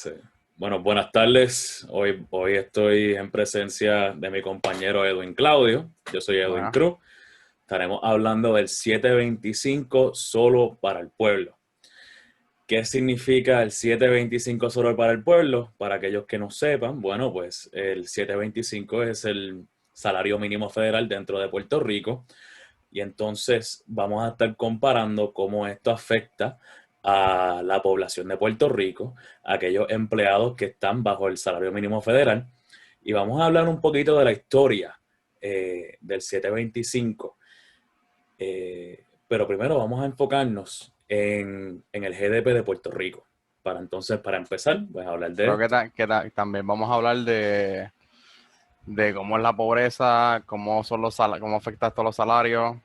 Sí. Bueno, buenas tardes. Hoy estoy en presencia de mi compañero Edwin Claudio. Yo soy Edwin Bueno, Cruz. Estaremos hablando del 725 solo para el pueblo. ¿Qué significa el 725 solo para el pueblo? Para aquellos que no sepan, bueno, pues el 725 es el salario mínimo federal dentro de Puerto Rico. Y entonces vamos a estar comparando cómo esto afecta a la población de Puerto Rico, a aquellos empleados que están bajo el salario mínimo federal. Y vamos a hablar un poquito de la historia del 725. Pero primero vamos a enfocarnos en el GDP de Puerto Rico. Para empezar, voy a hablar de creo que, esto. también vamos a hablar de cómo es la pobreza, cómo son cómo afecta esto a los salarios,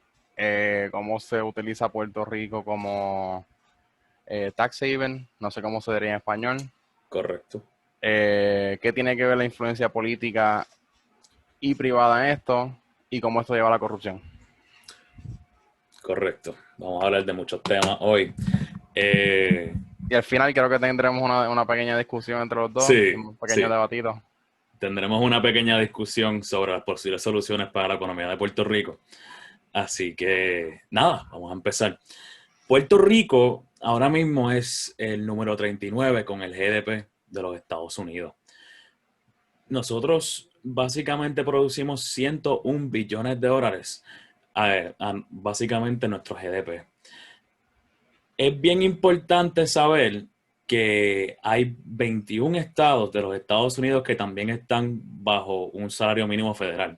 cómo se utiliza Puerto Rico como tax haven, no sé cómo se diría en español, Correcto, qué tiene que ver la influencia política y privada en esto y cómo esto lleva a la corrupción. correcto. Vamos a hablar de muchos temas hoy. Eh, Y al final creo que tendremos una pequeña discusión entre los dos y sí, un pequeño sí. debatito. Tendremos una pequeña discusión sobre las posibles soluciones para la economía de Puerto Rico. Así que, nada, vamos a empezar. Puerto Rico ahora mismo es el número 39 con el GDP de los Estados Unidos. Nosotros básicamente producimos 101 billones de dólares, básicamente nuestro GDP. Es bien importante saber que hay 21 estados de los Estados Unidos que también están bajo un salario mínimo federal.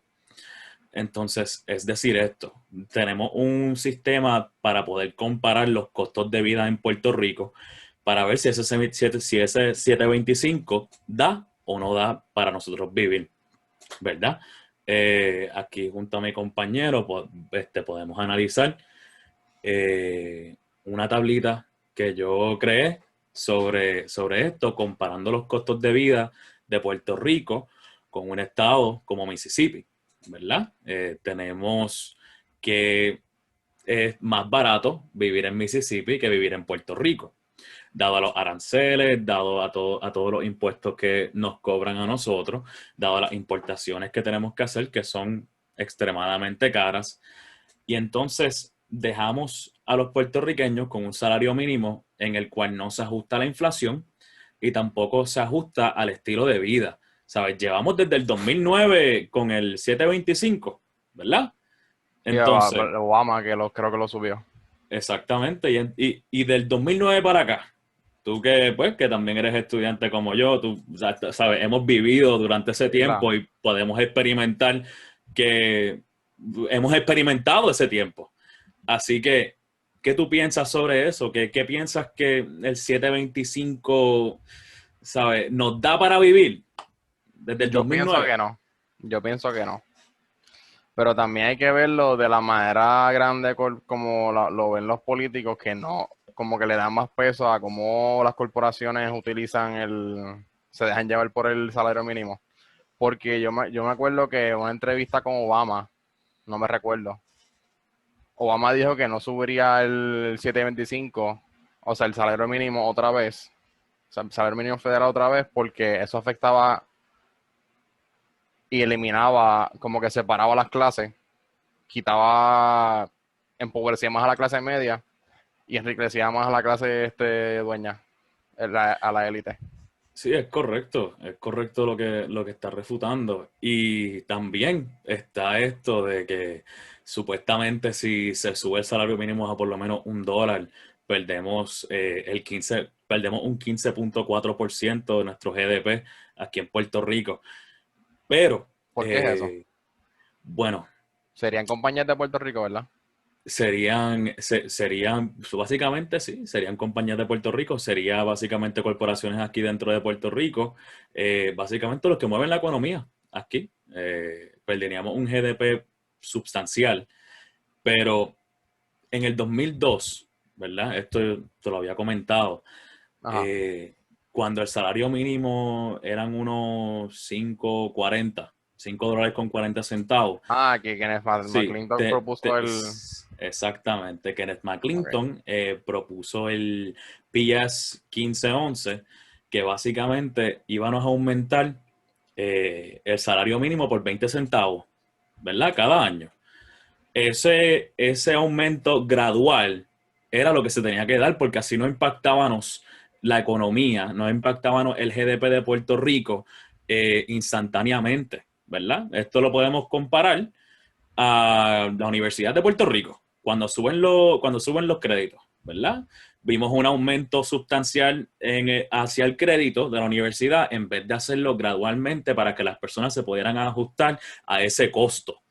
Entonces, es decir, esto, tenemos un sistema para poder comparar los costos de vida en Puerto Rico para ver si ese 725 da o no da para nosotros vivir, ¿verdad? Aquí junto a mi compañero podemos analizar una tablita que yo creé sobre esto, comparando los costos de vida de Puerto Rico con un estado como Mississippi, ¿verdad? Tenemos que es más barato vivir en Mississippi que vivir en Puerto Rico, dado a los aranceles, dado a todos los impuestos que nos cobran a nosotros, dado a las importaciones que tenemos que hacer, que son extremadamente caras. Y entonces dejamos a los puertorriqueños con un salario mínimo en el cual no se ajusta a la inflación y tampoco se ajusta al estilo de vida. ¿Sabes? Llevamos desde el 2009 con el 725, ¿verdad? Y Entonces, Obama, creo que lo subió. exactamente. Y del 2009 para acá, tú que, pues, que también eres estudiante como yo, tú sabes, hemos vivido durante ese Sí, claro. tiempo y podemos experimentar que hemos experimentado ese tiempo. Así que, ¿qué tú piensas sobre eso? ¿Qué piensas que el 725, ¿sabes? ¿Nos da para vivir desde el Yo pienso 2009? que no. Yo pienso que no. Pero también hay que verlo de la manera grande como lo ven los políticos, que no, como que le dan más peso a cómo las corporaciones se dejan llevar por el salario mínimo. Porque yo me acuerdo que una entrevista con Obama, no me recuerdo, Obama dijo que no subiría el 725, o sea, el salario mínimo otra vez, o sea, el salario mínimo federal otra vez, porque eso afectaba y eliminaba, como que separaba las clases, quitaba, empobrecía más a la clase media y enriquecía más a la clase dueña, a la élite. Sí, es correcto lo que está refutando. Y también está esto de que supuestamente si se sube el salario mínimo a por lo menos $1, perdemos un 15,4% de nuestro GDP aquí en Puerto Rico. Pero, ¿Por qué es eso? bueno, Serían compañías de Puerto Rico, ¿verdad? serían, básicamente sí, serían compañías de Puerto Rico, sería básicamente corporaciones aquí dentro de Puerto Rico, básicamente los que mueven la economía aquí. Perderíamos un GDP sustancial, pero en el 2002, ¿verdad? Esto te lo había comentado, Ajá. eh, cuando el salario mínimo eran unos 5.40, $5.40. Ah, que Kenneth Sí, McClintock propuso exactamente. Kenneth Ok. McClinton propuso el PS 1511, que básicamente íbamos a aumentar el salario mínimo por 20 centavos, ¿verdad? Cada año. Ese aumento gradual era lo que se tenía que dar porque así no impactábamos la economía, no impactábamos el GDP de Puerto Rico instantáneamente, ¿verdad? Esto lo podemos comparar a la Universidad de Puerto Rico, cuando suben los créditos, ¿verdad? Vimos un aumento sustancial hacia el crédito de la universidad en vez de hacerlo gradualmente para que las personas se pudieran ajustar a ese costo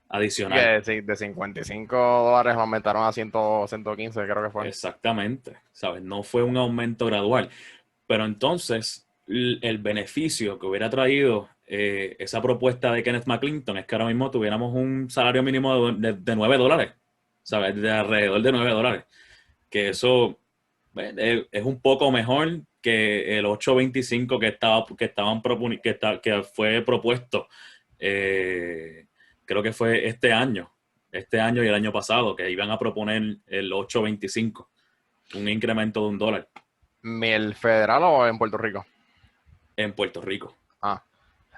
adicional. Que de $55 aumentaron a 115, creo que fue. Exactamente, ¿sabes? No fue un aumento gradual. Pero entonces, el beneficio que hubiera traído esa propuesta de Kenneth McClinton es que ahora mismo tuviéramos un salario mínimo de $9, ¿sabes? De alrededor de $9. Que eso es un poco mejor que el 8.25 que fue propuesto, creo que fue este año y el año pasado, que iban a proponer el 8.25, un incremento de $1 ¿El federal o en Puerto Rico? en Puerto Rico. Ah.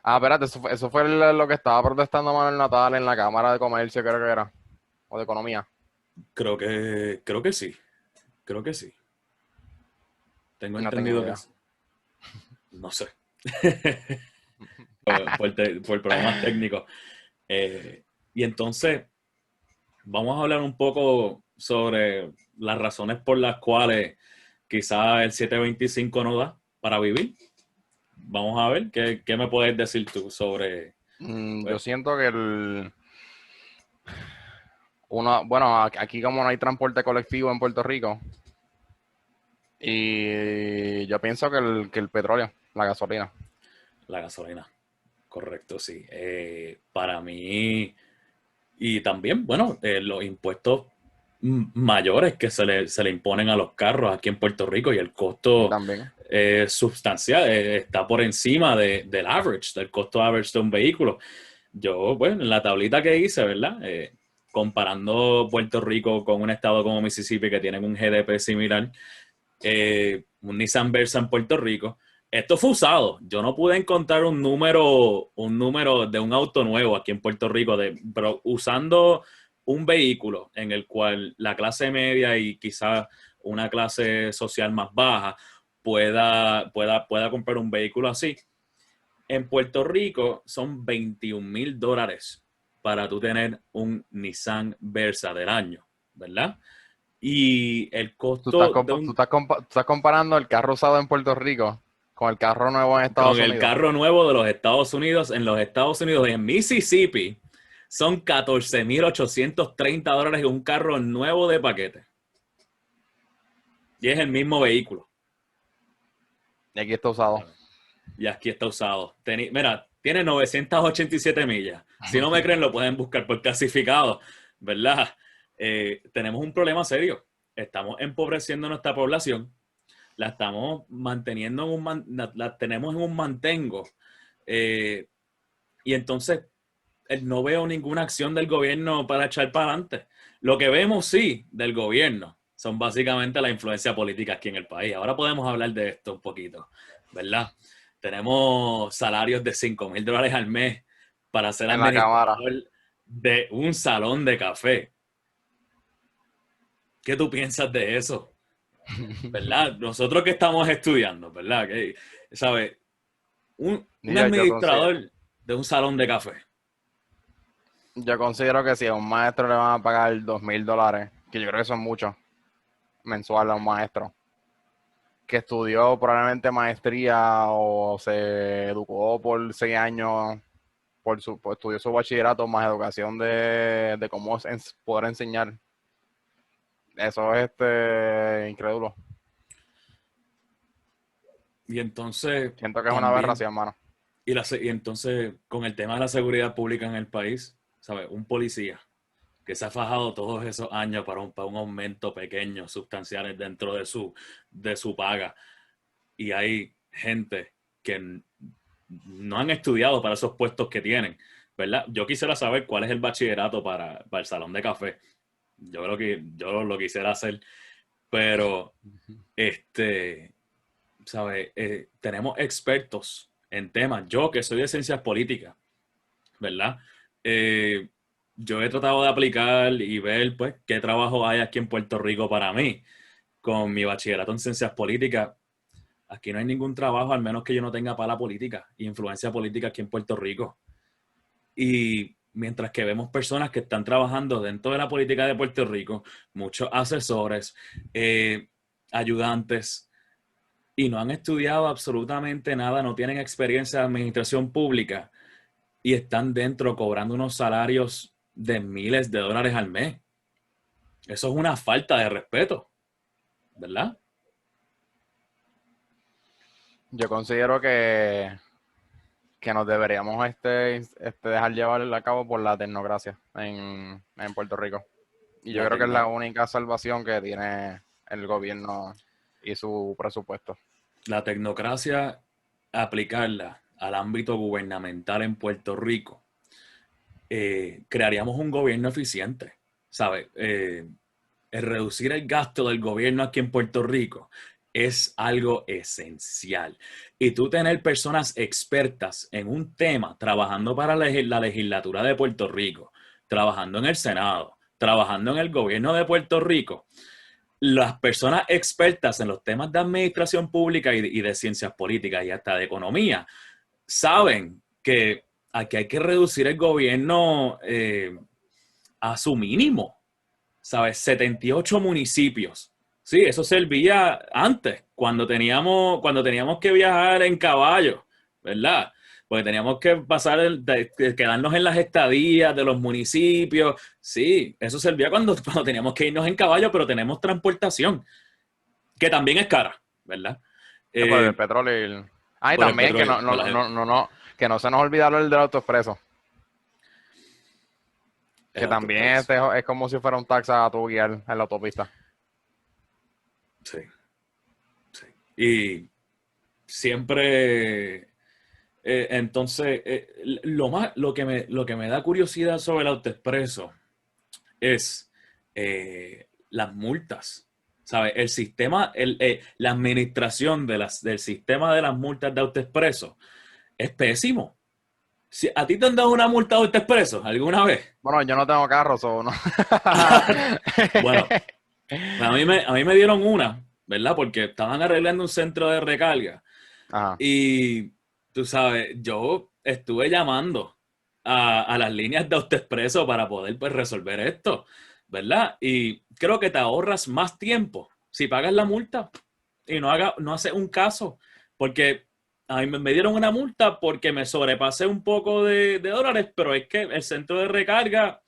Espérate, eso fue lo que estaba protestando Manuel Natal en la Cámara de Comercio, creo que era. O de Economía. Creo que sí, creo que sí. Tengo No tengo entendido que idea. sí. No sé. Por problemas técnicos. Y entonces, vamos a hablar un poco sobre las razones por las cuales quizás el 725 no da para vivir. Vamos a ver, ¿qué me puedes decir tú sobre Yo pues, siento que bueno, aquí como no hay transporte colectivo en Puerto Rico, y yo pienso que el petróleo, la gasolina. la gasolina? Correcto, sí. Para mí, y también, bueno, los impuestos mayores que se le imponen a los carros aquí en Puerto Rico y el costo También. sustancial, está por encima del average, del costo average de un vehículo. Yo, bueno, en la tablita que hice, ¿verdad? Comparando Puerto Rico con un estado como Mississippi que tienen un GDP similar, un Nissan Versa en Puerto Rico. Esto fue usado. Yo no pude encontrar un número de un auto nuevo aquí en Puerto Rico, pero usando un vehículo en el cual la clase media y quizás una clase social más baja pueda comprar un vehículo así. En Puerto Rico son $21,000 para tú tener un Nissan Versa del año, ¿verdad? Y el Tú estás, costo de compa- tú un estás compa- tú estás comparando el carro usado en Puerto Rico con el carro nuevo en con Estados el Unidos. carro nuevo de los Estados Unidos, en los Estados Unidos, en Mississippi, son $14,830 un carro nuevo de paquete. Y es el mismo vehículo. Y aquí está usado. Y aquí está usado. Mira, tiene 987 millas. Si no me creen, lo pueden buscar por clasificado, ¿verdad? Tenemos un problema serio. Estamos empobreciendo nuestra población. La estamos manteniendo la tenemos en un mantengo. Eh, y entonces no veo ninguna acción del gobierno para echar para adelante. Lo que vemos, sí, del gobierno son básicamente la influencia política aquí en el país. Ahora podemos hablar de esto un poquito, ¿verdad? Tenemos salarios de $5,000 al mes para ser En la cámara. administrador de un salón de café. ¿Qué tú piensas de eso? ¿Verdad? Nosotros que estamos estudiando, ¿verdad? ¿Sabes? Un Yo, yo considero, administrador de un salón de café. yo considero que si a un maestro le van a pagar $2,000, que yo creo que son muchos mensuales a un maestro, que estudió probablemente maestría o se educó por 6 años, estudió su bachillerato más educación de cómo poder enseñar. Eso es incrédulo. Y entonces Siento que es una también, aberración, mano. y entonces con el tema de la seguridad pública en el país, ¿sabes? Un policía que se ha fajado todos esos años para un aumento pequeño, sustancial dentro de su paga. Y hay gente que no han estudiado para esos puestos que tienen, ¿verdad? Yo quisiera saber cuál es el bachillerato para el salón de café. Yo lo quisiera hacer, pero ¿sabes? Tenemos expertos en temas. Yo, que soy de ciencias políticas, ¿verdad? Eh, yo he tratado de aplicar y ver, pues, qué trabajo hay aquí en Puerto Rico para mí. Con mi bachillerato en ciencias políticas, aquí no hay ningún trabajo, al menos que yo no tenga pala política, influencia política aquí en Puerto Rico. Y mientras que vemos personas que están trabajando dentro de la política de Puerto Rico, muchos asesores, ayudantes, y no han estudiado absolutamente nada, no tienen experiencia de administración pública y están dentro cobrando unos salarios de miles de dólares al mes. Eso es una falta de respeto, ¿verdad? Yo considero que nos deberíamos dejar llevar a cabo por la tecnocracia en Puerto Rico. Y yo La creo que es la tecno- única salvación que tiene el gobierno y su presupuesto. la tecnocracia, aplicarla al ámbito gubernamental en Puerto Rico, crearíamos un gobierno eficiente, ¿sabes? El reducir el gasto del gobierno aquí en Puerto Rico es algo esencial. Y tú tener personas expertas en un tema, trabajando para la legislatura de Puerto Rico, trabajando en el Senado, trabajando en el gobierno de Puerto Rico, las personas expertas en los temas de administración pública y de ciencias políticas y hasta de economía saben que aquí hay que reducir el gobierno a su mínimo, ¿sabes? 78 municipios. Sí, eso servía antes, cuando teníamos que viajar en caballo, ¿verdad? Porque teníamos que quedarnos en las estadías de los municipios. Sí, eso servía cuando teníamos que irnos en caballo, pero tenemos transportación, que también es cara, ¿verdad? Por el Eh, petróleo y por el también que petróleo, que no se nos olvide el del autoexpreso. el Que también autoexpreso. es como si fuera un taxa a tu guiar en la autopista. Sí, sí. Y siempre, entonces, lo que me da curiosidad sobre el AutoExpreso es las multas. ¿Sabes? El sistema, la administración del sistema de las multas de AutoExpreso es pésimo. Si, ¿a ti te han dado una multa de AutoExpreso alguna vez? Bueno, yo no tengo carro, no. Bueno, a mí me dieron una, ¿verdad? Porque estaban arreglando un centro de recarga. Ajá. Y tú sabes, yo estuve llamando a las líneas de AutoExpreso para poder, pues, resolver esto, ¿verdad? Y creo que te ahorras más tiempo si pagas la multa y no haces un caso, porque a mí me dieron una multa porque me sobrepasé un poco de dólares, pero es que el centro de recarga,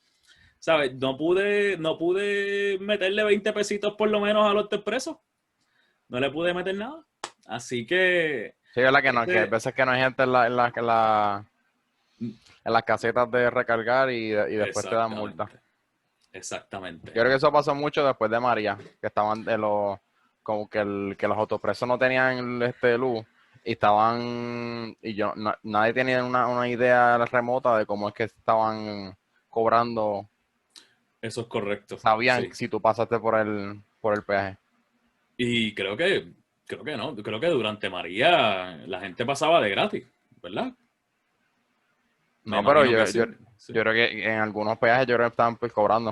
¿sabes? No pude meterle 20 pesitos por lo menos al AutoExpreso, no le pude meter nada. Así que Sí, es la que no, que hay ese, veces que no hay gente en las casetas de recargar y después te dan multa. exactamente, exactamente. Yo creo que eso pasó mucho después de María, que estaban como que los autopresos no tenían luz y estaban, y nadie tenía una idea remota de cómo es que estaban cobrando, Eso es correcto, sabían sí. si tú pasaste por el peaje. Y creo que no, creo que durante María la gente pasaba de gratis, ¿verdad? Me No, pero imagino yo, que yo, sí, sí. yo creo que en algunos peajes yo creo que estaban pues cobrando.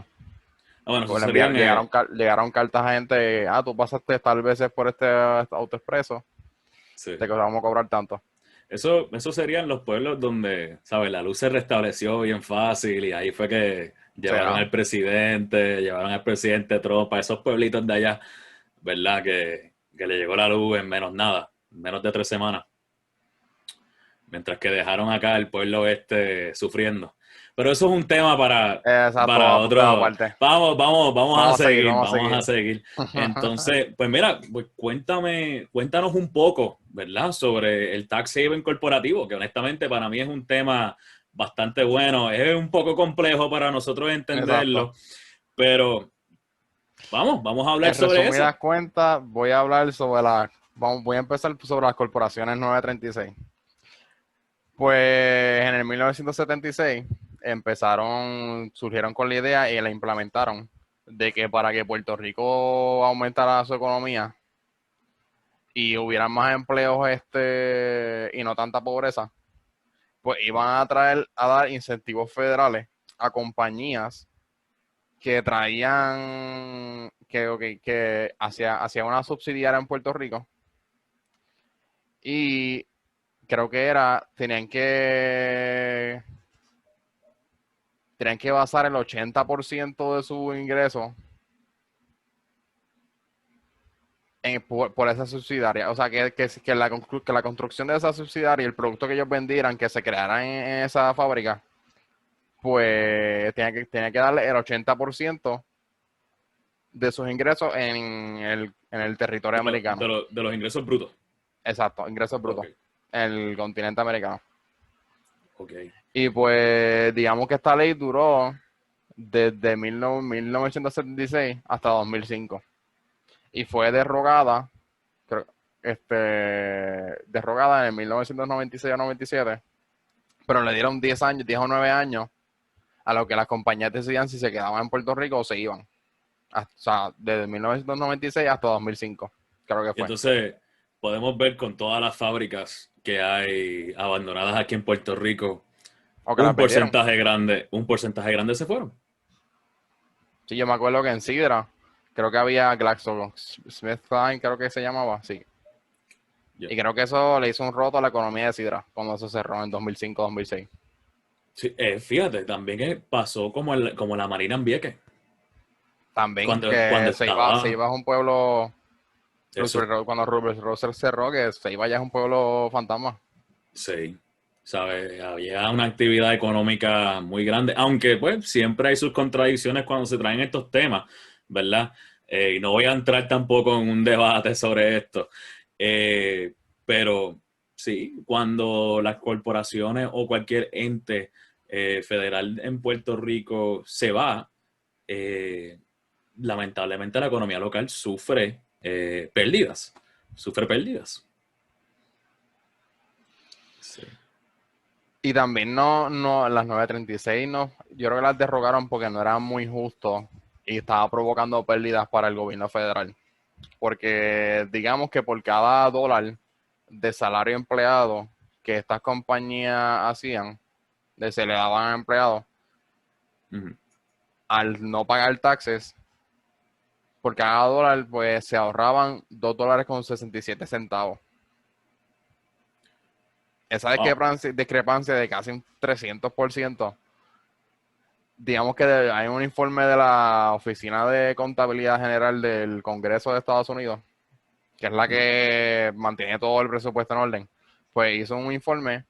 Ah, bueno, eso O serían, llegaron cartas a gente, tú pasaste tal veces por este autoexpreso, sí. te vamos a cobrar tanto. Eso serían los pueblos donde, ¿sabes? La luz se restableció bien fácil y ahí fue que ¿Será? llevaron al presidente Trump a esos pueblitos de allá, ¿verdad? Que le llegó la luz en menos nada, en menos de 3 semanas. Mientras que dejaron acá el pueblo sufriendo. Pero eso es un tema para Exacto, punto otro. aparte. Vamos a seguir, Vamos a vamos a seguir. seguir. Entonces, pues mira, pues cuéntanos un poco, ¿verdad? Sobre el tax haven corporativo, que honestamente para mí es un tema bastante bueno. Es un poco complejo para nosotros Exacto. entenderlo, pero vamos a hablar En sobre eso. resumidas cuentas, voy a hablar voy a empezar sobre las corporaciones 936. Pues en el 1976 surgieron con la idea y la implementaron de que para que Puerto Rico aumentara su economía y hubieran más empleos y no tanta pobreza, pues iban a dar incentivos federales a compañías que traían, que hacían una subsidiaria en Puerto Rico y creo que tenían que basar el 80% de su ingreso por esa subsidiaria. O sea, que la construcción de esa subsidiaria y el producto que ellos vendieran, que se crearan en esa fábrica, pues tenía que darle el 80% de sus ingresos en el territorio americano. De los ingresos brutos. Exacto, ingresos Ok, brutos en el continente americano. ok. Y pues digamos que esta ley duró desde 1976 hasta 2005 y fue derogada, creo, derogada en 1996 o 97, pero le dieron 10 años, 10 o 9 años a lo que las compañías decidían si se quedaban en Puerto Rico o se iban. O sea, desde 1996 hasta 2005, creo que Y fue. entonces podemos ver con todas las fábricas que hay abandonadas aquí en Puerto Rico, O que las vendieron. un porcentaje grande se fueron. Sí, yo me acuerdo que en Sidra, creo que había GlaxoSmithKline, creo que se llamaba, sí. Ya. Y creo que eso le hizo un roto a la economía de Sidra cuando se cerró en 2005-2006. Sí, fíjate, también pasó como, como la Marina en Vieques, También cuando que se estaba, iba a un pueblo, eso, Cuando Roosevelt Russell cerró, que se iba ya a un pueblo fantasma. sí, ¿sabes? Había una actividad económica muy grande, aunque pues siempre hay sus contradicciones cuando se traen estos temas, ¿verdad? Y no voy a entrar tampoco en un debate sobre esto, Eh, pero sí, cuando las corporaciones o cualquier ente federal en Puerto Rico se va, eh, lamentablemente la economía local sufre pérdidas, sufre pérdidas. Sí. Y también las 936 no, yo creo que las derrogaron porque no eran muy justos y estaba provocando pérdidas para el gobierno federal. Porque digamos que por cada dólar de salario empleado que estas compañías hacían, se le daban a empleados, Ujú. al no pagar taxes, por cada dólar, pues se ahorraban $2.67. Esa Wow. discrepancia de casi un 300%. Digamos que hay un informe de la Oficina de Contabilidad General del Congreso de Estados Unidos, que es la Ujú. que mantiene todo el presupuesto en orden, pues hizo un informe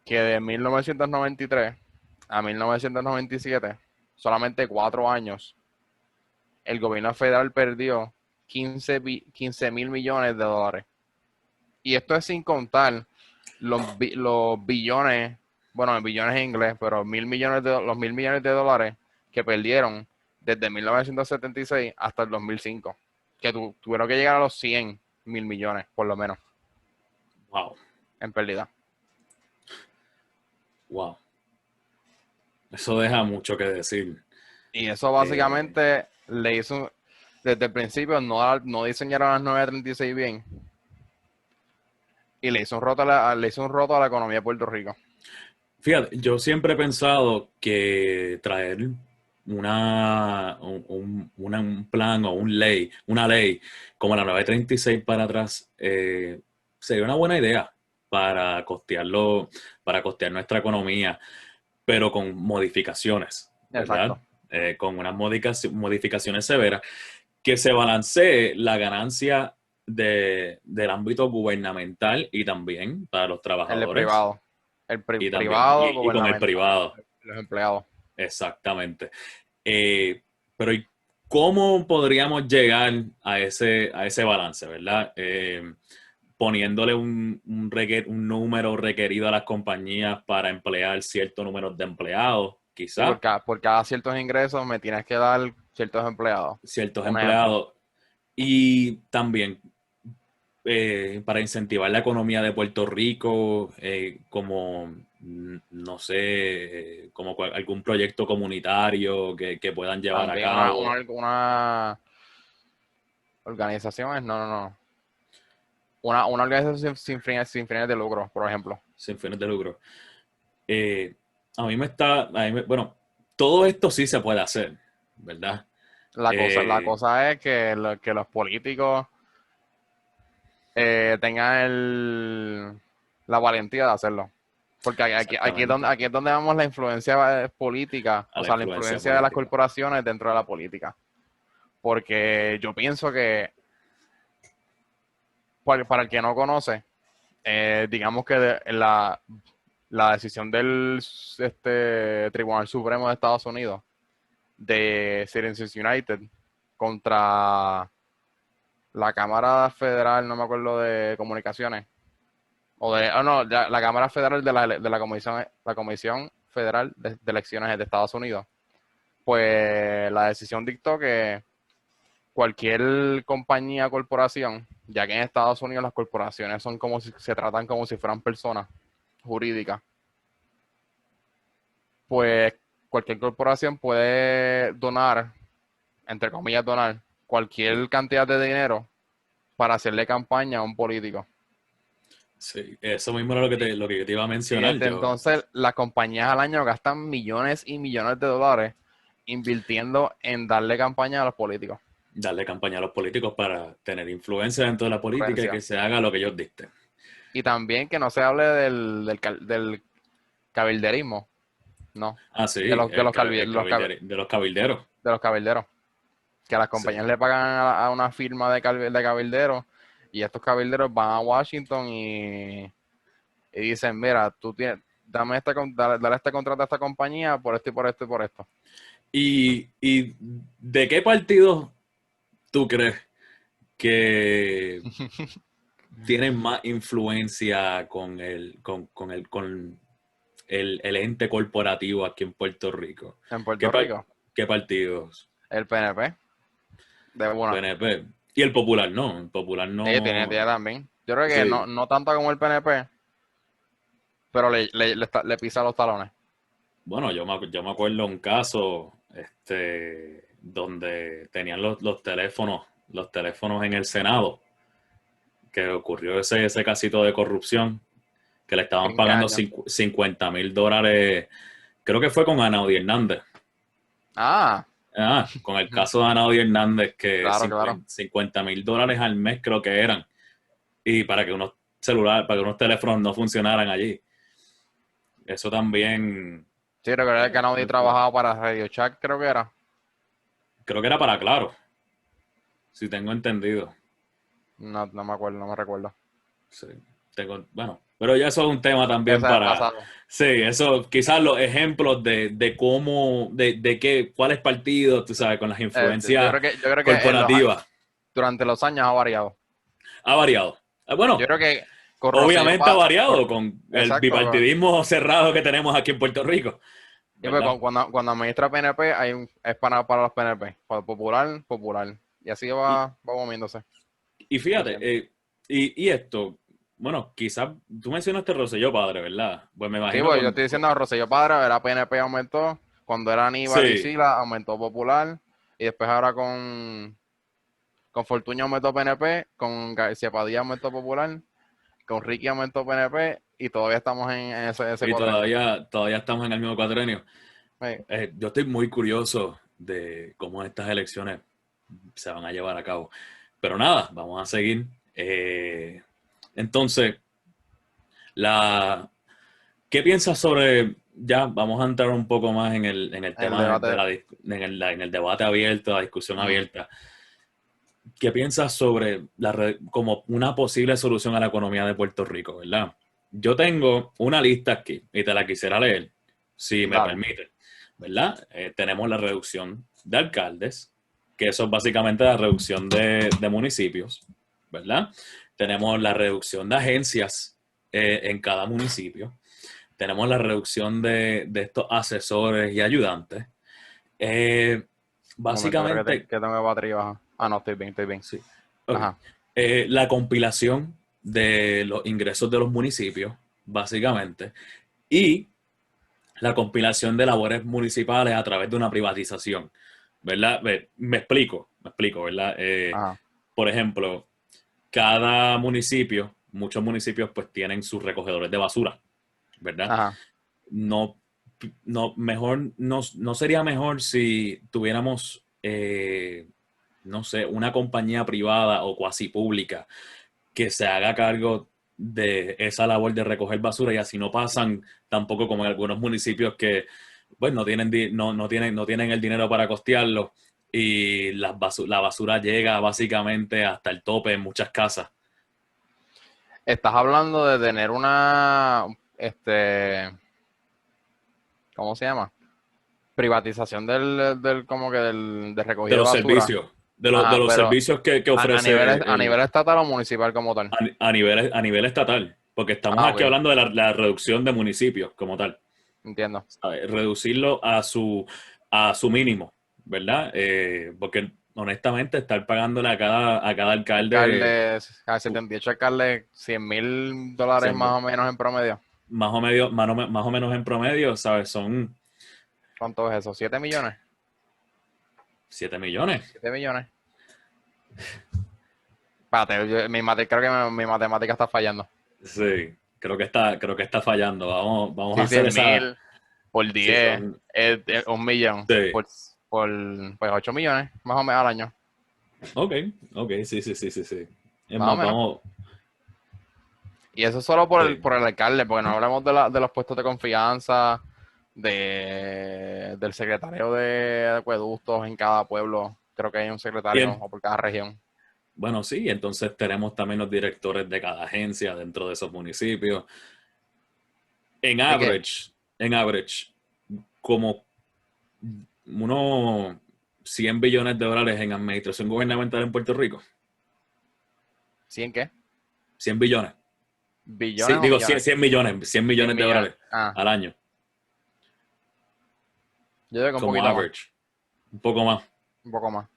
que de 1993 a 1997, solamente 4 años, el gobierno federal perdió 15 mil millones de dólares. Y esto es sin contar los billones, bueno, billones en inglés, pero los 1.000 millones de dólares que perdieron desde 1976 hasta el 2005, que tuvieron que llegar a los 100.000 millones, por lo menos, Wow. en pérdida. Wow. Eso deja mucho que decir. Y eso Eh, básicamente desde el principio no diseñaron las 936 bien y le hizo un roto a la economía de Puerto Rico. Fíjate, yo siempre he pensado que traer un plan o una ley como la 936 para atrás sería una buena idea para costearlo, para costear nuestra economía, pero con modificaciones, ¿verdad? Exacto. Con unas modificaciones severas que se balancee la ganancia del ámbito gubernamental y también para los El de trabajadores privado. y también Privado, y con el gubernamental, privado, los empleados. exactamente. Pero ¿y cómo podríamos llegar a ese balance, verdad? Poniéndole un número requerido a las compañías para emplear cierto número de empleados, Y quizás por cada ciertos ingresos me tienes que dar ciertos empleados. ciertos Un ejemplo. empleados, y también para incentivar la economía de Puerto Rico, como, no sé, como algún proyecto comunitario que puedan llevar a También cabo. una organización no. una organización sin fines de lucro, por ejemplo. sin fines de lucro. Bueno, todo esto sí se puede hacer, ¿verdad? La Eh, cosa es que, que los políticos tengan la valentía de hacerlo. Porque Exactamente, aquí es donde vemos la influencia política, a o la sea, la influencia influencia de las política. corporaciones dentro de la política. Porque yo pienso que, para el que no conoce, digamos que la decisión del Tribunal Supremo de Estados Unidos de Citizens United contra la Cámara Federal, no me acuerdo de comunicaciones, no, la Cámara Federal de la Comisión Federal de Elecciones de Estados Unidos, pues la decisión dictó que cualquier compañía o corporación, ya que en Estados Unidos las corporaciones son como si se tratan como si fueran personas jurídicas, pues cualquier corporación puede donar, entre comillas donar, Sí, cualquier cantidad de dinero para hacerle campaña a un político. sí, eso mismo era lo que yo te iba a Y mencionar. desde entonces las compañías al año gastan millones y millones de dólares invirtiendo en darle campaña a los políticos. Darle campaña a los políticos para tener influencia dentro de la política y que Influencia. se haga lo que ellos dicten. Y también que no se hable del cabilderismo, no, Ah, sí, de los cabilderos. de los cabilderos. Que a las Sí. compañías le pagan a una firma de cabilderos y estos cabilderos van a Washington y dicen, mira, tú tienes, dale este contrato a esta compañía por esto y por esto y por esto. Y de qué partido tú crees que tienen más influencia con el ente corporativo aquí en Puerto Rico? En ¿Qué, Puerto par- Rico, qué partidos? el PNP, de una. PNP. Y el Popular no. El Popular Tiene no. también. Yo creo que Sí. no tanto como el PNP, pero le pisa los talones. Bueno, yo me acuerdo un caso donde tenían los teléfonos en el Senado, que ocurrió ese casito de corrupción, que le estaban ¿En qué pagando año? $50,000. Creo que fue con Anaudi Hernández. Ah, Con el caso de Anaudi Hernández, que claro, claro. $50,000 al mes creo que eran. Y para que unos teléfonos no funcionaran allí. Eso también, Sí, recuerdo que Kennedy trabajaba para Radio Shack, creo que era. creo que era para Claro, si tengo entendido. No me acuerdo, no me recuerdo. Sí, bueno, pero ya eso es un tema también Ese es el para, pasado. sí, eso, quizás los ejemplos de cómo, de qué, cuáles partidos, tú sabes, con las influencias Yo creo que corporativas, durante los años ha variado. ha variado. Yo Bueno, creo que con Rosselló, obviamente ha variado con el exacto, bipartidismo cerrado que tenemos aquí en Puerto Rico, y pues ¿verdad? cuando administra PNP, es para los PNP, para popular, popular. Y así Y, va moviéndose. y Como fíjate, siempre. y esto, bueno, quizás tú mencionaste Rosselló Padre, ¿verdad? Pues me Sí, imagino pues yo estoy diciendo, Rosselló Padre, era PNP aumentó, cuando era Aníbal y sí, Sila aumentó popular, y después ahora con Fortuño aumentó PNP, con García Padilla aumentó popular, con Ricky aumentó PNP, y todavía estamos en ese y cuadrenio. todavía estamos en el mismo cuatrenio. Sí. Yo estoy muy curioso de cómo estas elecciones se van a llevar a cabo. Pero nada, vamos a seguir. Entonces, la, ¿qué piensas sobre, ya vamos a entrar un poco más en el El tema debate. en el debate abierto, la discusión Ujú. abierta? ¿Qué piensas sobre como una posible solución a la economía de Puerto Rico, verdad? Yo tengo una lista aquí y te la quisiera leer, si me Dale. permite, ¿verdad? Tenemos la reducción de alcaldes, que eso es básicamente la reducción de municipios, ¿verdad? Tenemos la reducción de agencias en cada municipio. Tenemos la reducción de estos asesores y ayudantes. Eh, Un momento, creo Básicamente, que tengo batería baja. Ah, no, estoy bien, estoy bien. sí. Ok. Ajá. La compilación de los ingresos de los municipios, básicamente, y la compilación de labores municipales a través de una privatización, ¿verdad? Me explico, ¿verdad? Ajá. Por ejemplo, cada municipio, muchos municipios pues tienen sus recogedores de basura, ¿verdad? Ajá. No, no sería mejor si tuviéramos, no sé, una compañía privada o cuasi pública que se haga cargo de esa labor de recoger basura y así no pasan tampoco como en algunos municipios que pues no tienen el dinero para costearlo y la basura llega básicamente hasta el tope en muchas casas. Estás hablando de tener una, ¿cómo se llama? Privatización del De recogido de los basura. servicios, de Ajá, los pero servicios que ofrece a nivel estatal o municipal como tal. a nivel estatal, porque estamos Ah, aquí ok, hablando de la reducción de municipios como tal. entiendo. ¿Sabes? Reducirlo a su mínimo, ¿verdad? Porque honestamente estar pagándole a cada alcalde Alcaldes, a 78 alcaldes, $100,000 más siempre, o menos en promedio. más o menos en promedio, ¿sabes? Son ¿Cuánto es eso? ¿7 millones? 7 millones. 7 millones. Espérate, creo que mi matemática está fallando. Sí, creo que está fallando. Vamos a Sí, hacer 100 esa. mil por Sí, 10 es 1 millón. sí. Pues 8 millones más o menos al año. Ok, ok, sí, sí, sí, sí, sí. Es Más o más, menos. vamos. Y eso solo Sí. por el alcalde, porque no hablamos de los puestos de confianza, del secretario de acueductos en cada pueblo. Creo que hay un secretario Bien. o por cada región. Bueno, sí, entonces tenemos también los directores de cada agencia dentro de esos municipios. Es que, En average, como unos 100 billones de dólares en administración gubernamental en Puerto Rico. ¿100 qué? 100 billones. Sí, ¿Billones o digo, millones? 100 100 millones de millones. dólares Ah, al año, yo digo que un como poquito más, average. Un poco más. un poco más.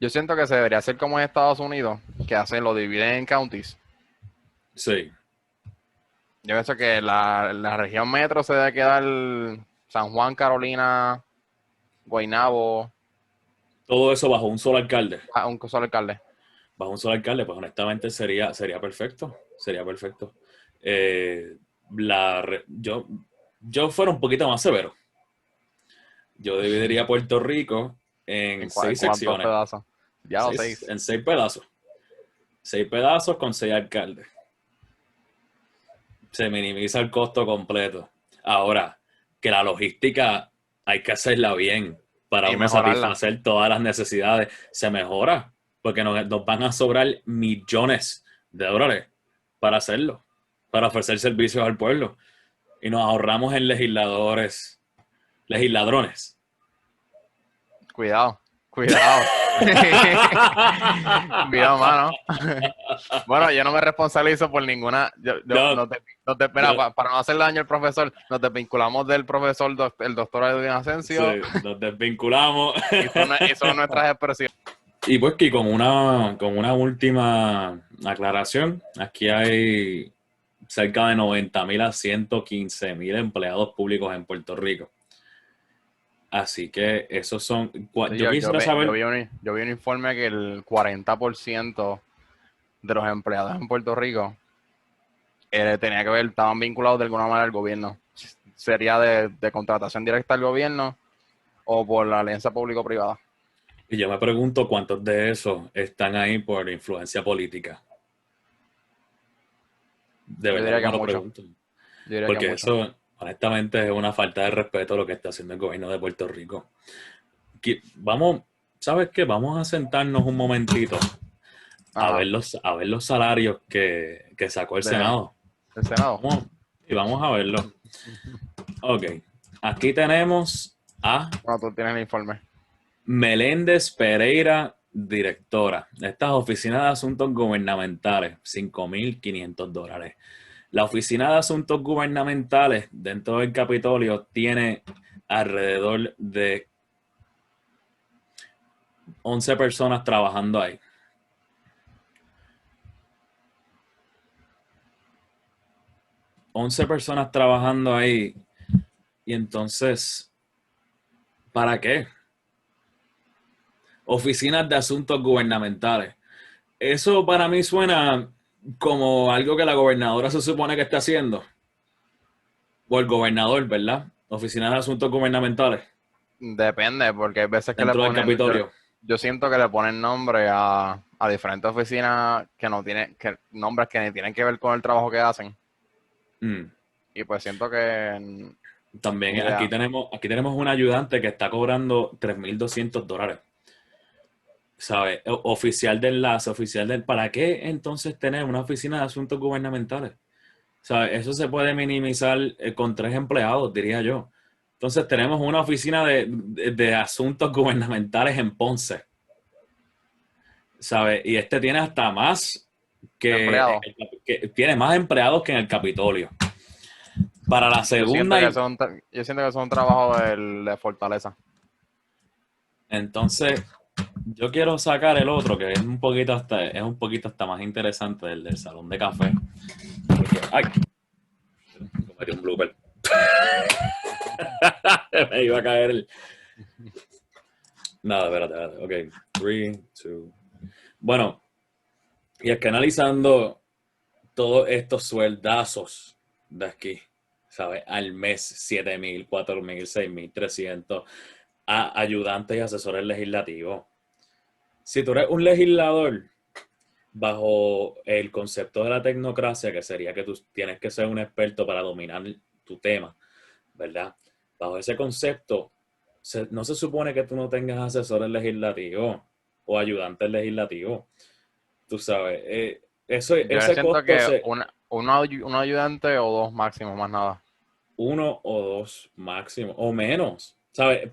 Yo siento que se debería hacer como en Estados Unidos, que hacen, lo dividen en counties. Sí. Yo pienso que la región metro se debe quedar San Juan, Carolina, Guaynabo, Todo eso bajo un solo alcalde. a un solo alcalde. Bajo un solo alcalde, pues honestamente sería perfecto. Sería perfecto. Eh, yo fuera un poquito más severo. Yo dividiría Puerto Rico en En 6 cuántos secciones. pedazos? Ya o seis. En 6 pedazos. 6 pedazos con 6 alcaldes. Se minimiza el costo completo. Ahora, que la logística hay que hacerla bien para Y uno mejorarla. satisfacer todas las necesidades. Se mejora, porque nos van a sobrar millones de dólares para hacerlo, para ofrecer servicios al pueblo. Y nos ahorramos en legisladrones. Cuidado, cuidado. Cuidado, mano. Bueno, yo no me responsabilizo por ninguna. No, Mira, yo, para no hacerle daño al profesor, nos desvinculamos del profesor, el doctor Edwin Asensio, nos desvinculamos. y son nuestras expresiones. Y pues que con una última aclaración, aquí hay cerca de 90,000 a 115,000 empleados públicos en Puerto Rico. Así que esos son, yo quisiera saber, Yo vi un informe que el 40% de los empleados en Puerto Rico estaban vinculados de alguna manera al gobierno. Sería de contratación directa al gobierno o por la alianza público-privada. y yo me pregunto cuántos de esos están ahí por influencia política. De Yo verdad diría que que me lo mucho. pregunto. Yo diría que Porque mucho. eso, honestamente, es una falta de respeto lo que está haciendo el gobierno de Puerto Rico. Vamos, ¿sabes qué? Vamos a sentarnos un momentito Ajá. a ver los salarios que sacó el Senado. Del Senado. Y vamos a verlo. Ok, aquí tenemos a Bueno, tú tienes el informe. Meléndez Pereira, directora. Estas oficinas de asuntos gubernamentales, $5,500. La oficina de asuntos gubernamentales dentro del Capitolio tiene alrededor de 11 personas trabajando ahí. 11 personas trabajando ahí. Y entonces, ¿para qué? Oficinas de asuntos gubernamentales. Eso para mí suena como algo que la gobernadora se supone que está haciendo. O el gobernador, ¿verdad? Oficina de Asuntos Gubernamentales, Depende, porque hay veces que le dentro del ponen, Capitolio. yo siento que le ponen nombre a diferentes oficinas que no tienen, que nombres que ni tienen que ver con el trabajo que hacen. Mm. Y pues siento que ni También idea. aquí tenemos un ayudante que está cobrando $3,200. ¿Sabes? Oficial de enlace, oficial del... ¿Para qué entonces tener una oficina de asuntos gubernamentales? ¿Sabes? Eso se puede minimizar con 3 empleados, diría yo. Entonces tenemos una oficina de asuntos gubernamentales en Ponce, ¿sabes? Y este tiene hasta más Empleado. que tiene más empleados que en el Capitolio. Para la Yo siento segunda que y eso es yo siento que eso es un trabajo de Fortaleza. entonces yo quiero sacar el otro que es un poquito hasta más interesante, el del salón de café. Porque, ay, cometí un blooper. Me iba a caer el... Nada, espérate. Ok, 3, 2. Bueno, y es que analizando todos estos sueldazos de aquí, ¿sabes? Al mes, 7,000, 4,000, 6,300 a ayudantes y asesores legislativos. Si tú eres un legislador bajo el concepto de la tecnocracia, que sería que tú tienes que ser un experto para dominar tu tema, ¿verdad? Bajo ese concepto, no se supone que tú no tengas asesores legislativos o ayudantes legislativos. Tú sabes, Yo ese siento costo que un ayudante o dos máximo, más nada. uno o dos máximo, o menos. ¿Sabes? O sea,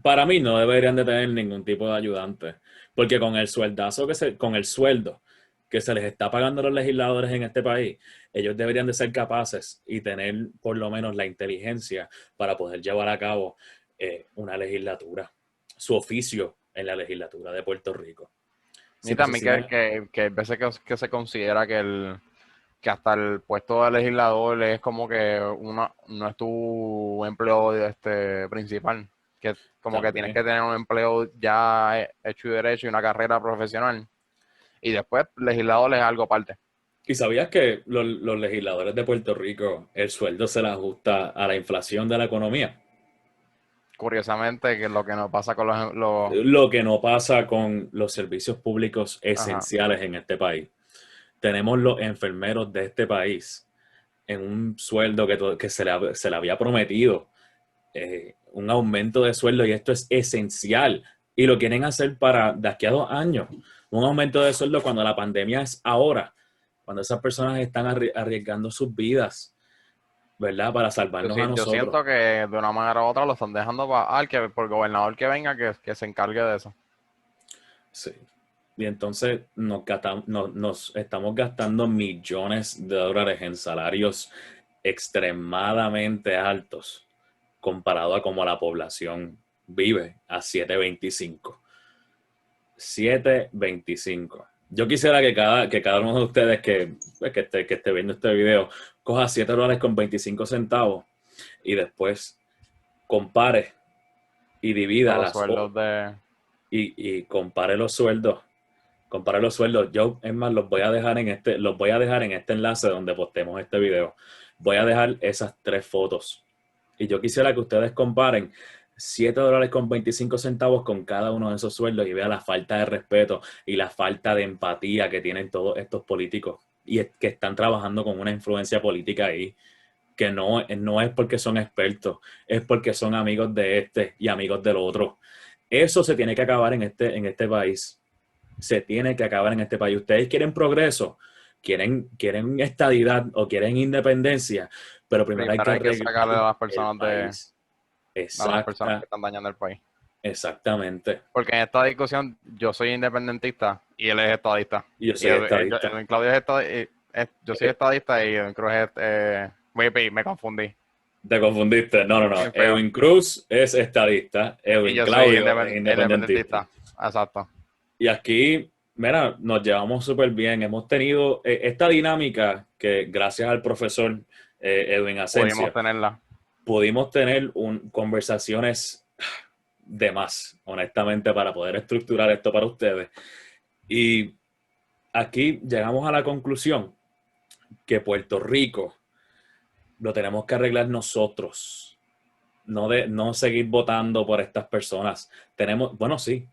Para mí no deberían de tener ningún tipo de ayudante, porque con el con el sueldo que se les está pagando a los legisladores en este país, ellos deberían de ser capaces y tener por lo menos la inteligencia para poder llevar a cabo una legislatura, su oficio en la legislatura de Puerto Rico. y Simple y también sencillamente, que hay veces que se considera que hasta el puesto de legislador es como que no es tu empleo principal, que como que tienes también. que tener un empleo ya hecho y derecho y una carrera profesional. Y después legislador es algo aparte. ¿Y sabías que los legisladores de Puerto Rico, el sueldo se le ajusta a la inflación de la economía? Curiosamente, que lo que nos pasa con Lo que no pasa con los servicios públicos ajá. esenciales en este país. Tenemos los enfermeros de este país en un sueldo que se le había prometido, un aumento de sueldo, y esto es esencial. Y lo quieren hacer para de aquí a 2 años. Un aumento de sueldo cuando la pandemia es ahora, cuando esas personas están arriesgando sus vidas, ¿verdad? Para salvarnos a Yo nosotros. siento que de una manera u otra lo están dejando para que por gobernador que venga que se encargue de eso. Sí. Y entonces nos estamos gastando millones de dólares en salarios extremadamente altos comparado a cómo la población vive a 7.25. Yo quisiera que cada uno de ustedes que esté viendo este video coja $7.25 y después compare y divida Los sueldos de... y compare los sueldos. Compare los sueldos. Yo, es más, los voy a dejar en este enlace donde postemos este video. Voy a dejar esas 3 fotos. Y yo quisiera que ustedes comparen $7.25 con cada uno de esos sueldos y vean la falta de respeto y la falta de empatía que tienen todos estos políticos y que están trabajando con una influencia política ahí, que no es porque son expertos, es porque son amigos de este y amigos del otro. Eso se tiene que acabar en este país. Se tiene que acabar en este país. Ustedes quieren progreso, quieren estadidad o quieren independencia, pero primero hay Primero que hay que arreglar sacarle a las el personas país. a las personas que Exacta, están dañando el país. exactamente. Porque en esta discusión yo soy independentista y él es estadista. Y yo Y soy estadista. Claudio es estadista, yo soy Eh, estadista y Edwin Cruz es... me confundí. Te confundiste. No, no, no. Bien feo. Edwin Cruz es estadista. Y Edwin yo soy Claudio es independentista. independentista. Exacto. Y aquí, mira, nos llevamos súper bien. Hemos tenido esta dinámica que gracias al profesor Edwin Pudimos Asencio tenerla. pudimos tener conversaciones de más, honestamente, para poder estructurar esto para ustedes. Y aquí llegamos a la conclusión que Puerto Rico lo tenemos que arreglar nosotros, no seguir votando por estas personas. Bueno, sí,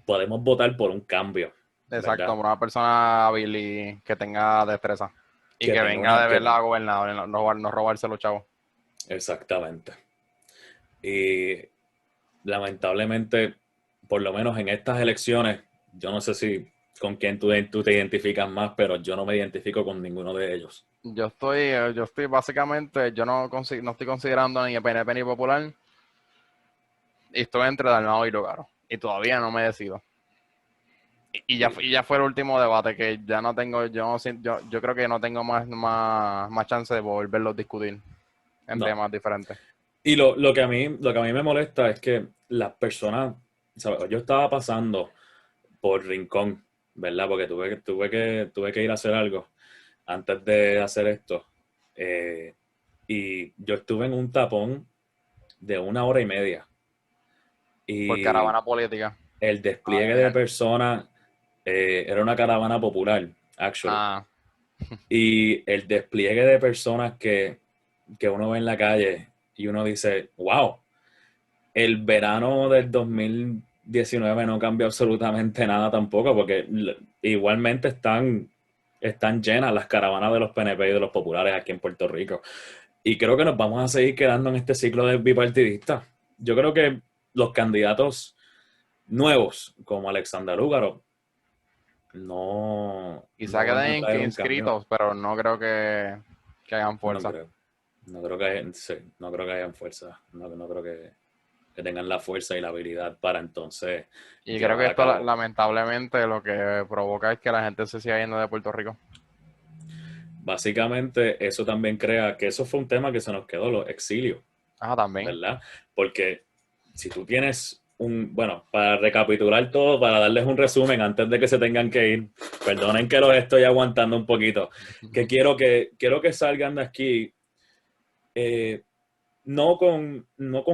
podemos votar por un cambio, Exacto, ¿verdad? una persona hábil y que tenga destreza. Y Que que tenga venga una... de verdad a gobernar, no robarse los chavos. Exactamente. Y lamentablemente, por lo menos en estas elecciones, yo no sé si con quién tú te identificas más, pero yo no me identifico con ninguno de ellos. Yo estoy básicamente, yo no estoy considerando ni PNP ni Popular, y estoy entre Dalmau y Lugaro. Y todavía no me decido. Y ya fue el último debate que ya no tengo, yo creo que no tengo más chance de volverlos a discutir en No. temas diferentes. Y lo que a mí me molesta es que las personas, ¿sabes? Yo estaba pasando por Rincón, ¿verdad? Porque tuve que ir a hacer algo antes de hacer esto. Eh, y yo estuve en un tapón de 1 hora y media. Por Y caravana política. el Ah, despliegue de personas era una caravana popular, actually. ah, Y el despliegue de personas que uno ve en la calle y uno dice, wow, el verano del 2019 no cambió absolutamente nada tampoco, porque igualmente están llenas las caravanas de los PNP y de los populares aquí en Puerto Rico. Y creo que nos vamos a seguir quedando en este ciclo de bipartidista. Yo creo que los candidatos nuevos, como Alexander Lúgaro, quizá no van a queden traer un cambio. inscritos, pero no creo que hagan No fuerza. creo. No creo que hayan fuerza. No creo que tengan la fuerza y la habilidad para entonces Y creo que llevar a esto cabo. lamentablemente lo que provoca es que la gente se siga yendo de Puerto Rico. Básicamente, eso también crea que eso fue un tema que se nos quedó, los exilios, Ah, también. ¿verdad? Porque si tú tienes bueno, para recapitular todo, para darles un resumen antes de que se tengan que ir, perdonen que los estoy aguantando un poquito, que quiero que salgan de aquí eh, no con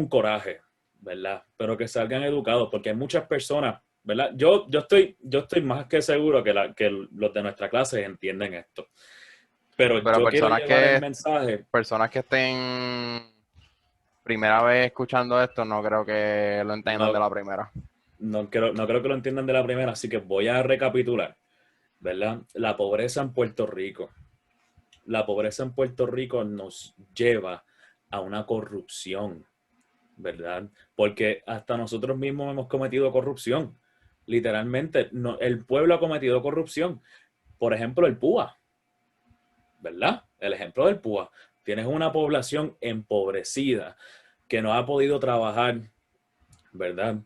coraje, ¿verdad? Pero que salgan educados, porque hay muchas personas, ¿verdad? Yo estoy más que seguro que los de nuestra clase entienden esto. Pero Pero yo quiero llevar el mensaje. personas que estén primera vez escuchando esto, no creo que lo entiendan de No, la primera. no creo que lo entiendan de la primera, así que voy a recapitular, ¿verdad? La pobreza en Puerto Rico. La pobreza en Puerto Rico nos lleva a una corrupción, ¿verdad? Porque hasta nosotros mismos hemos cometido corrupción. Literalmente, el pueblo ha cometido corrupción. Por ejemplo, el PUA, ¿verdad? El ejemplo del PUA. Tienes una población empobrecida que no ha podido trabajar, ¿verdad?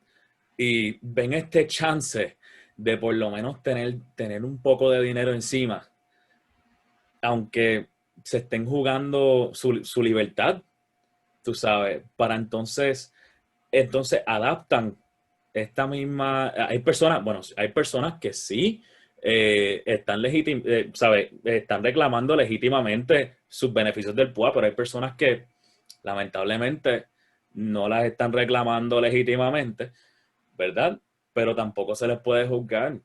Y ven este chance de por lo menos tener un poco de dinero encima, aunque se estén jugando su libertad, tú sabes, para entonces adaptan esta misma, hay personas que sí están reclamando legítimamente sus beneficios del PUA, pero hay personas que lamentablemente no las están reclamando legítimamente, ¿verdad? Pero tampoco se les puede juzgar,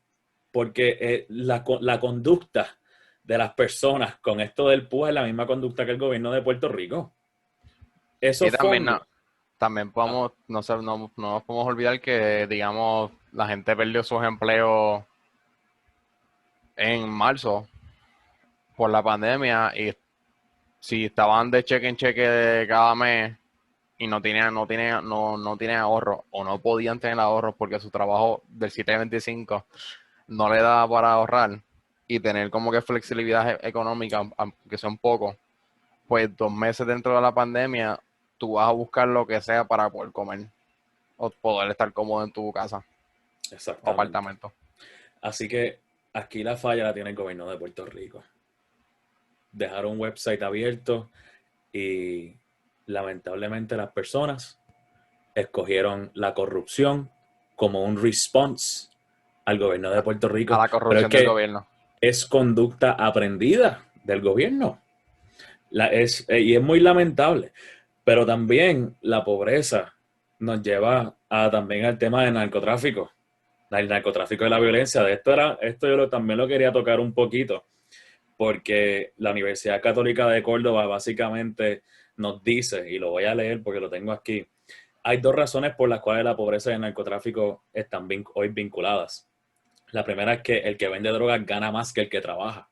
porque la conducta de las personas con esto del PUA es la misma conducta que el gobierno de Puerto Rico. Y Esos también, fondos, también ah, podemos, no sé, no nos podemos olvidar que, digamos, la gente perdió sus empleos en marzo por la pandemia y si estaban de cheque en cheque de cada mes y no tenían ahorros o no podían tener ahorros porque su trabajo del 725 no le daba para ahorrar y tener como que flexibilidad económica, aunque sea un poco, pues 2 meses dentro de la pandemia, tú vas a buscar lo que sea para poder comer o poder estar cómodo en tu casa o exactamente. apartamento. Así que aquí la falla la tiene el gobierno de Puerto Rico. Dejar un website abierto y lamentablemente las personas escogieron la corrupción como un response al gobierno de Puerto A Rico, la pero es corrupción del que gobierno. es conducta aprendida del gobierno. Y es muy lamentable, pero también la pobreza nos lleva también al tema del narcotráfico. El narcotráfico y la violencia. Esto también lo quería tocar un poquito, porque la Universidad Católica de Córdoba básicamente nos dice, y lo voy a leer porque lo tengo aquí, hay dos razones por las cuales la pobreza y el narcotráfico están hoy vinculadas. La primera es que el que vende drogas gana más que el que trabaja,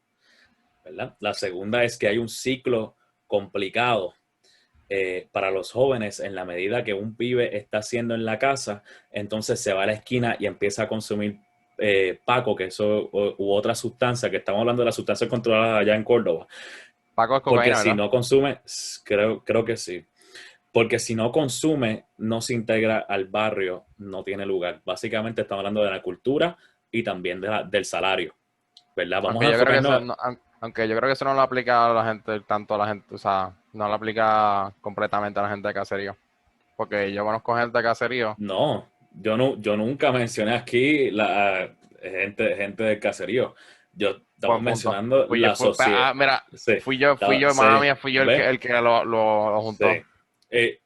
¿verdad? La segunda es que hay un ciclo complicado para los jóvenes en la medida que un pibe está haciendo en la casa, entonces se va a la esquina y empieza a consumir Paco, que eso, u otra sustancia, que estamos hablando de las sustancias controladas allá en Córdoba. Paco es Porque cocaína, si ¿verdad? no consume, creo que sí. Porque si no consume, no se integra al barrio, no tiene lugar. Básicamente estamos hablando de la cultura y también del salario, ¿verdad? Vamos Aunque a yo creo que eso, enfocarnos. aunque yo creo que eso no lo aplica a la gente, tanto a la gente, o sea, no lo aplica completamente a la gente de caserío. Porque yo conozco gente de caserío. No, yo nunca mencioné aquí la gente del caserío. Yo estamos Buen punto. mencionando Fui yo, la sociedad. mira, Sí, fui yo, mala sí, mía, fui yo ¿ves? el que lo juntó. Sí.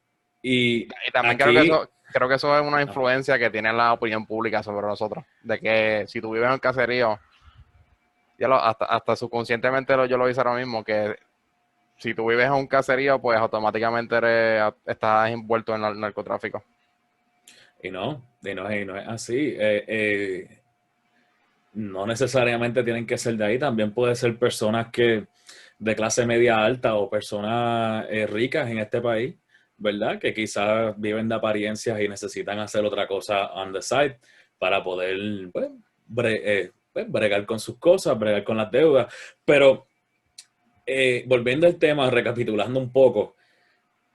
Y Y también aquí, creo que eso es una ajá, influencia que tiene la opinión pública sobre nosotros. De que si tú vives en el caserío, hasta subconscientemente yo lo hice ahora mismo, que si tú vives en un caserío, pues automáticamente estás envuelto en el narcotráfico. y no es así. No necesariamente tienen que ser de ahí, también puede ser personas que de clase media alta o personas ricas en este país, ¿verdad? Que quizás viven de apariencias y necesitan hacer otra cosa on the side para poder pues, bregar con sus cosas, bregar con las deudas. Pero volviendo al tema, recapitulando un poco,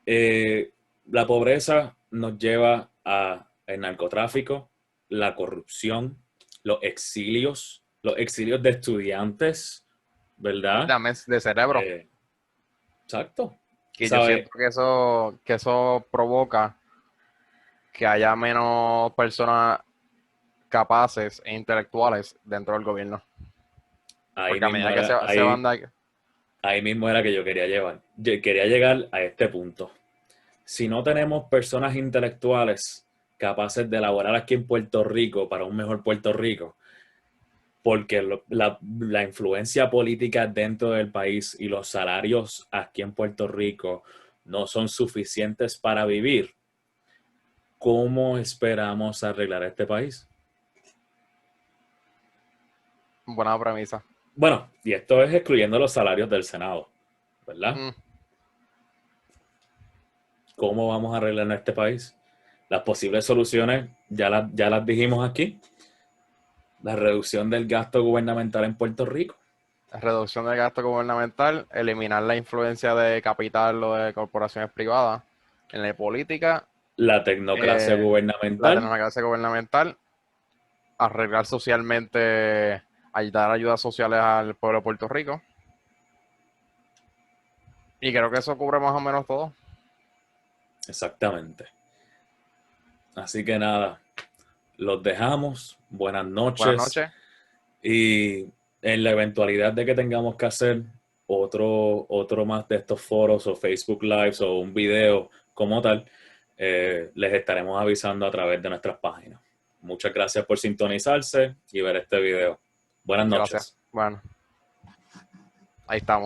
eh, la pobreza nos lleva a el narcotráfico, la corrupción, los exilios de estudiantes, ¿verdad? También de cerebro. Eh, exacto. Que yo ¿Sabe? siento que eso provoca que haya menos personas capaces e intelectuales dentro del gobierno. Ahí Porque a mismo medida que era, se van de... ahí mismo era que yo quería llevar. Yo quería llegar a este punto. Si no tenemos personas intelectuales capaces de elaborar aquí en Puerto Rico para un mejor Puerto Rico, porque la influencia política dentro del país y los salarios aquí en Puerto Rico no son suficientes para vivir, ¿cómo esperamos arreglar este país? Buena premisa. Bueno, y esto es excluyendo los salarios del Senado, ¿verdad? Mm, ¿Cómo vamos a arreglar este país? Las posibles soluciones ya las dijimos aquí. La reducción del gasto gubernamental en Puerto Rico, reducción del gasto gubernamental, eliminar la influencia de capital o de corporaciones privadas en la política, la tecnocracia eh, la gubernamental, democracia gubernamental, arreglar socialmente, dar ayudas sociales al pueblo de Puerto Rico. Y creo que eso cubre más o menos todo. exactamente. Así que nada, los dejamos. Buenas Buenas noches. noches. Y en la eventualidad de que tengamos que hacer otro más de estos foros o Facebook Lives o un video como tal, les estaremos avisando a través de nuestras páginas. Muchas gracias por sintonizarse y ver este video. Buenas Gracias. noches. Bueno, ahí estamos.